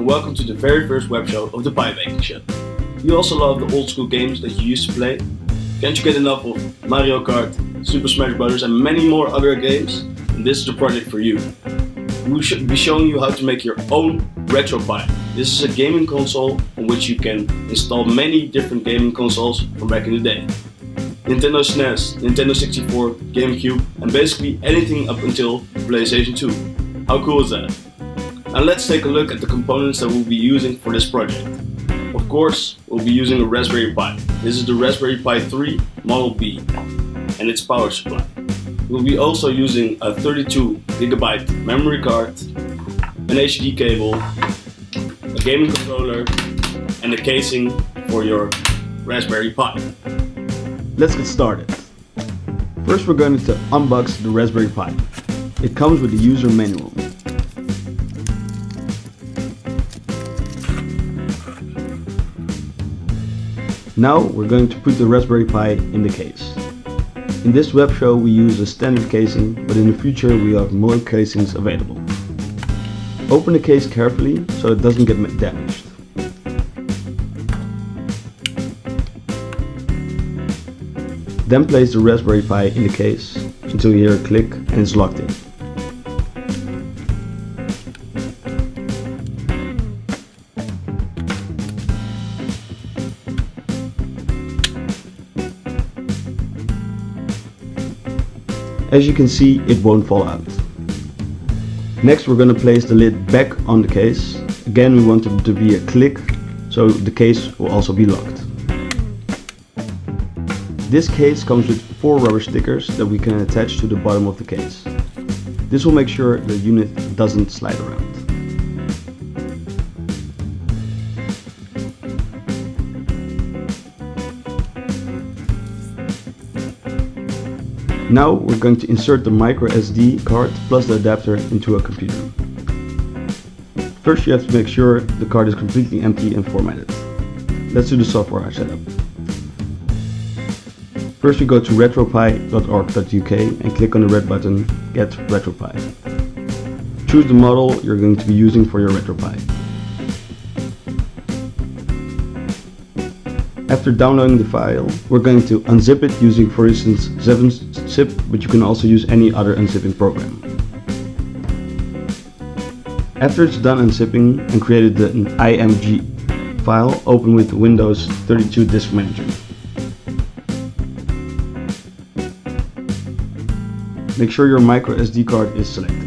and welcome to the very first web show of the Thepibakingshow. You also love the old school games that you used to play? Can't you get enough of Mario Kart, Super Smash Bros. And many more other games? And this is the project for you. We should be showing you how to make your own RetroPi. This is a gaming console on which you can install many different gaming consoles from back in the day. Nintendo Snes, Nintendo 64, Gamecube, and basically anything up until PlayStation 2. How cool is that? Now let's take a look at the components that we'll be using for this project. Of course, we'll be using a Raspberry Pi. This is the Raspberry Pi 3 Model B and its power supply. We'll be also using a 32GB memory card, an HD cable, a gaming controller, and a casing for your Raspberry Pi. Let's get started. First we're going to unbox the Raspberry Pi. It comes with the user manual. Now we're going to put the Raspberry Pi in the case. In this web show we use a standard casing, but in the future we have more casings available. Open the case carefully so it doesn't get damaged. Then place the Raspberry Pi in the case until you hear a click and it's locked in. As you can see, it won't fall out. Next we're going to place the lid back on the case. Again, we want it to be a click, so the case will also be locked. This case comes with 4 rubber stickers that we can attach to the bottom of the case. This will make sure the unit doesn't slide around. Now we're going to insert the micro SD card plus the adapter into a computer. First you have to make sure the card is completely empty and formatted. Let's do the software setup. First we go to retropi.org.uk and click on the red button Get RetroPi. Choose the model you're going to be using for your RetroPi. After downloading the file, we're going to unzip it using, for instance, 7-zip, but you can also use any other unzipping program. After it's done unzipping and created the IMG file, open with Windows 32 Disk Manager. Make sure your micro SD card is selected.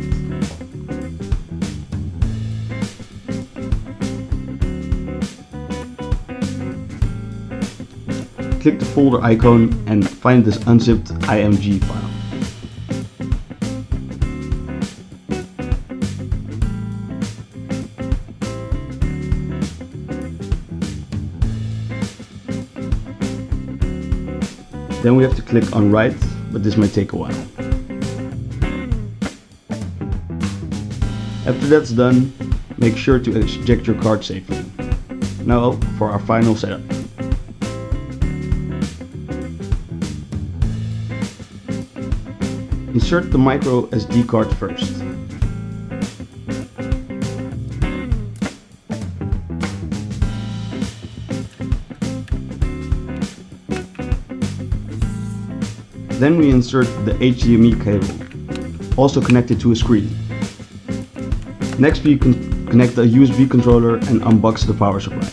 Click the folder icon and find this unzipped IMG file. Then we have to click on write, but this may take a while. After that's done, make sure to eject your card safely. Now for our final setup. Insert the micro SD card first. Then we insert the HDMI cable, also connected to a screen. Next we can connect a USB controller and unbox the power supply.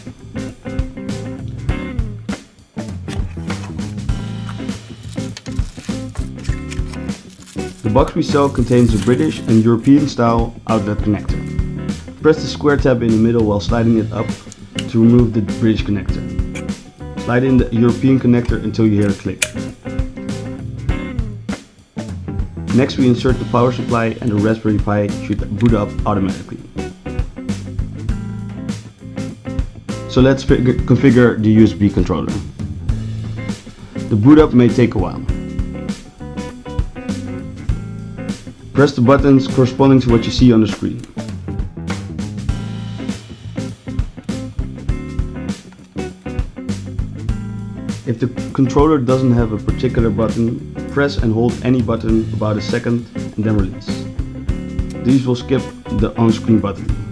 The box we sell contains a British and European style outlet connector. Press the square tab in the middle while sliding it up to remove the British connector. Slide in the European connector until you hear a click. Next we insert the power supply and the Raspberry Pi should boot up automatically. So let's configure the USB controller. The boot up may take a while. Press the buttons corresponding to what you see on the screen. If the controller doesn't have a particular button, press and hold any button about a second and then release. These will skip the on-screen button.